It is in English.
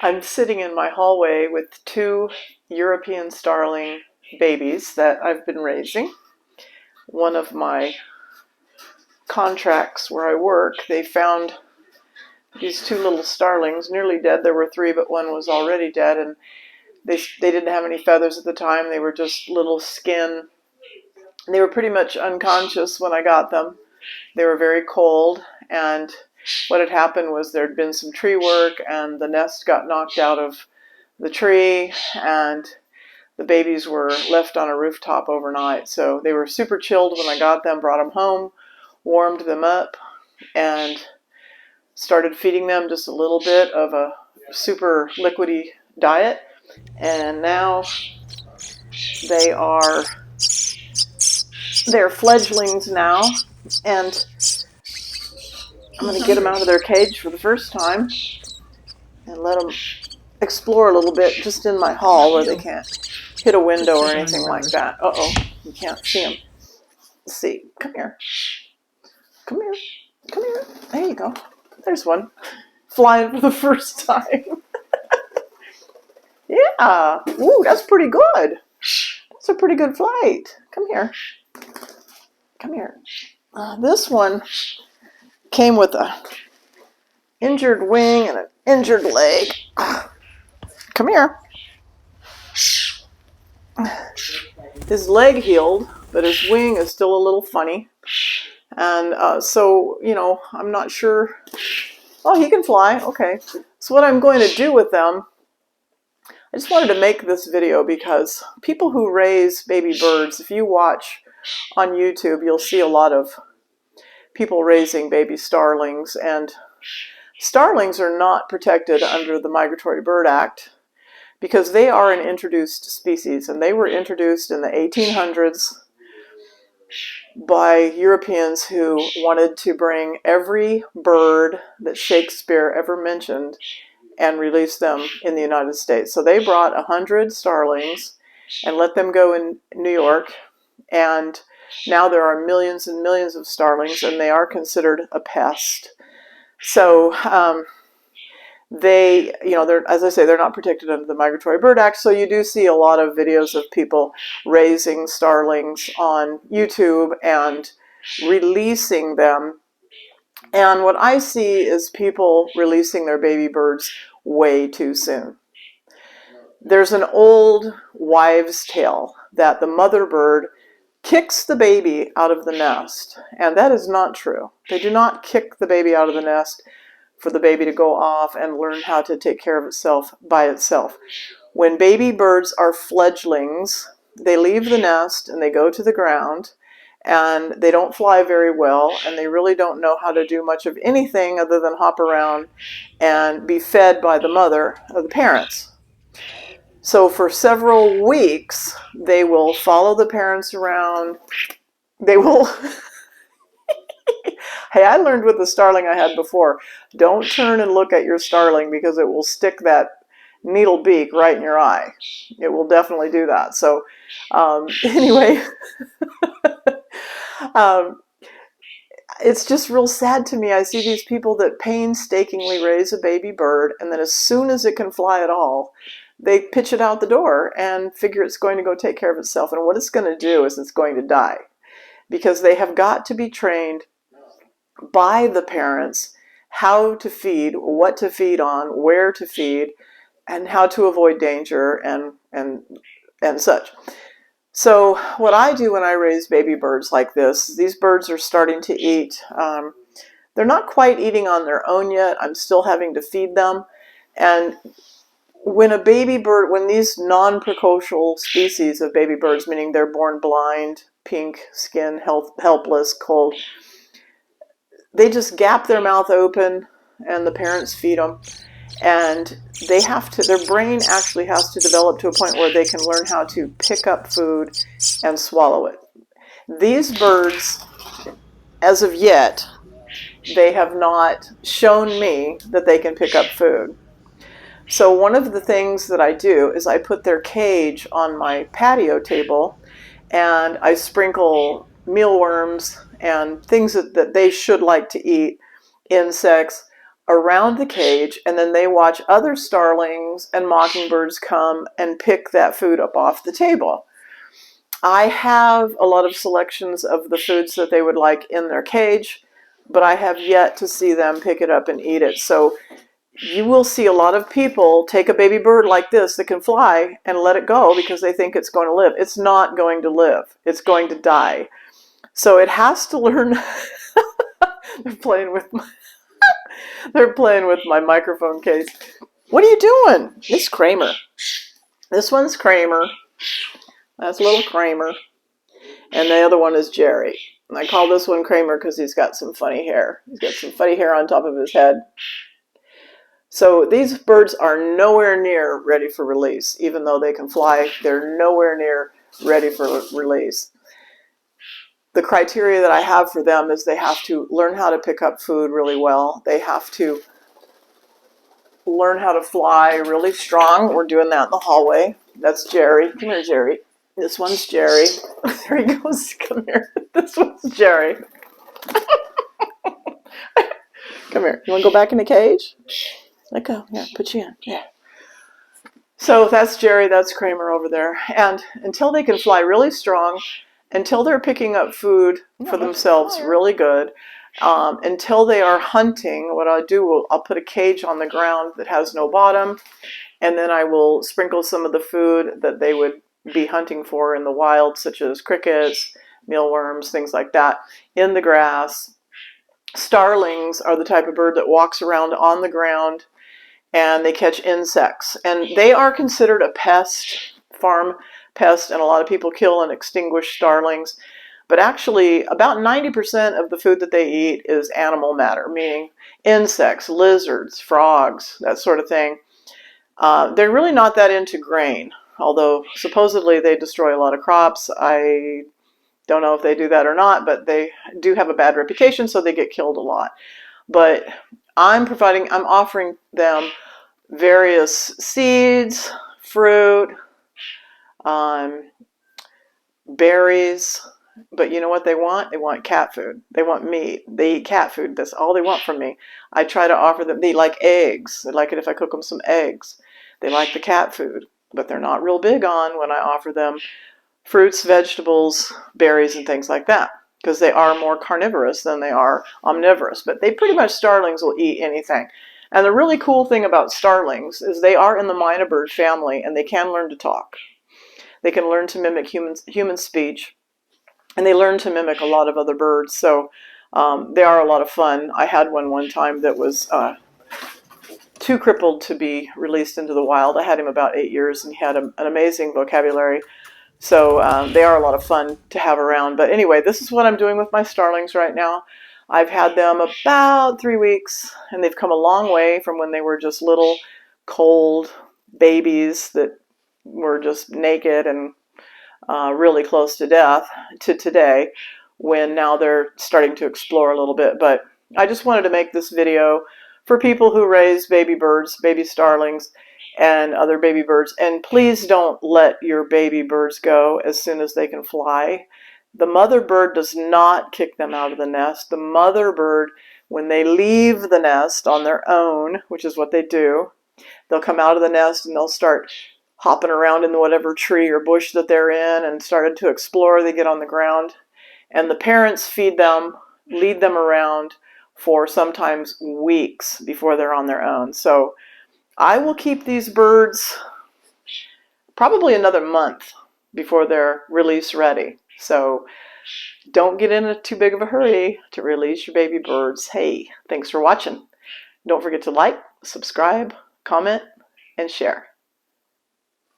I'm sitting in my hallway with two European starling babies that I've been raising. One of my contracts where I work, they found these two little starlings, nearly dead. There were three, but one was already dead, and they didn't have any feathers at the time. They were just little skin. They were pretty much unconscious when I got them. They were very cold, and what had happened was there'd been some tree work, and the nest got knocked out of the tree, and the babies were left on a rooftop overnight. So they were super chilled when I got them, brought them home, warmed them up, and started feeding them just a little bit of a super liquidy diet. And now they're fledglings now, and I'm going to get them out of their cage for the first time and let them explore a little bit just in my hall where they can't hit a window or anything like that. Uh-oh, you can't see them. Let's see. Come here. Come here. Come here. There you go. There's one. Flying for the first time. Yeah. Ooh, that's pretty good. That's a pretty good flight. Come here. Come here. This one came with a injured wing and an injured leg. Come here. His leg healed, but his wing is still a little funny. And so, I'm not sure. Oh, he can fly. Okay. So what I'm going to do with them, I just wanted to make this video because people who raise baby birds, if you watch on YouTube, you'll see a lot of people raising baby starlings, and starlings are not protected under the Migratory Bird Act because they are an introduced species, and they were introduced in the 1800s by Europeans who wanted to bring every bird that Shakespeare ever mentioned and release them in the United States. So they brought 100 starlings and let them go in New York, and now there are millions and millions of starlings, and they are considered a pest. So as I say, they're not protected under the Migratory Bird Act, so you do see a lot of videos of people raising starlings on YouTube and releasing them. And what I see is people releasing their baby birds way too soon. There's an old wives' tale that the mother bird kicks the baby out of the nest, and that is not true. They do not kick the baby out of the nest for the baby to go off and learn how to take care of itself by itself. When baby birds are fledglings, they leave the nest and they go to the ground, and they don't fly very well, and they really don't know how to do much of anything other than hop around and be fed by the mother or the parents. So for several weeks, they will follow the parents around. They will... Hey, I learned with the starling I had before, don't turn and look at your starling because it will stick that needle beak right in your eye. It will definitely do that. So anyway, it's just real sad to me. I see these people that painstakingly raise a baby bird, and then as soon as it can fly at all, they pitch it out the door and figure it's going to go take care of itself. And what it's going to do is it's going to die, because they have got to be trained by the parents how to feed, what to feed on, where to feed, and how to avoid danger and such. So what I do when I raise baby birds like this, these birds are starting to eat. They're not quite eating on their own yet. I'm still having to feed them. And when a baby bird, when these non-precocial species of baby birds, meaning they're born blind, pink skin, helpless, cold, they just gap their mouth open and the parents feed them. And they have to, their brain actually has to develop to a point where they can learn how to pick up food and swallow it. These birds, as of yet, they have not shown me that they can pick up food. So one of the things that I do is I put their cage on my patio table, and I sprinkle mealworms and things that they should like to eat, insects. around the cage, and then they watch other starlings and mockingbirds come and pick that food up off the table. I have a lot of selections of the foods that they would like in their cage, but I have yet to see them pick it up and eat it. So you will see a lot of people take a baby bird like this that can fly and let it go because they think it's going to live. It's not going to live. It's going to die. So it has to learn. They're playing with my microphone case. What are you doing? It's Kramer. This one's Kramer. That's little Kramer. And the other one is Jerry. And I call this one Kramer because he's got some funny hair. He's got some funny hair on top of his head. So these birds are nowhere near ready for release. Even though they can fly, they're nowhere near ready for release. The criteria that I have for them is they have to learn how to pick up food really well. They have to learn how to fly really strong. We're doing that in the hallway. That's Jerry. Come here, Jerry. This one's Jerry. There he goes. Come here. This one's Jerry. Come here. You want to go back in the cage? Let go. Yeah, put you in. Yeah. So that's Jerry. That's Kramer over there. And until they can fly really strong, until they're picking up food for themselves really good, until they are hunting, what I'll do, I'll put a cage on the ground that has no bottom, and then I will sprinkle some of the food that they would be hunting for in the wild, such as crickets, mealworms, things like that, in the grass. Starlings are the type of bird that walks around on the ground and they catch insects. And they are considered a pest, farm pest, and a lot of people kill and extinguish starlings. But actually, about 90% of the food that they eat is animal matter, meaning insects, lizards, frogs, that sort of thing. They're really not that into grain, although supposedly they destroy a lot of crops. I don't know if they do that or not, but they do have a bad reputation, so they get killed a lot. But I'm offering them various seeds, fruit, berries. But you know what they want? They want cat food. They want meat. They eat cat food. That's all they want from me. I try to offer them, they like eggs. They like it if I cook them some eggs. They like the cat food, but they're not real big on when I offer them fruits, vegetables, berries, and things like that, because they are more carnivorous than they are omnivorous. But they pretty much, starlings will eat anything. And the really cool thing about starlings is they are in the myna bird family, and they can learn to talk. They can learn to mimic human speech, and they learn to mimic a lot of other birds. So they are a lot of fun. I had one time that was too crippled to be released into the wild. I had him about 8 years, and he had an amazing vocabulary. So they are a lot of fun to have around. But anyway, this is what I'm doing with my starlings right now. I've had them about 3 weeks, and they've come a long way from when they were just little, cold babies that were just naked and really close to death, to today, when now they're starting to explore a little bit. But I just wanted to make this video for people who raise baby birds, baby starlings, and other baby birds. And please don't let your baby birds go as soon as they can fly. The mother bird does not kick them out of the nest. The mother bird, when they leave the nest on their own, which is what they do, they'll come out of the nest and they'll start hopping around in whatever tree or bush that they're in and started to explore. They get on the ground, and the parents feed them, lead them around for sometimes weeks before they're on their own. So I will keep these birds probably another month before they're release ready. So don't get in too big of a hurry to release your baby birds. Hey, thanks for watching. Don't forget to like, subscribe, comment, and share.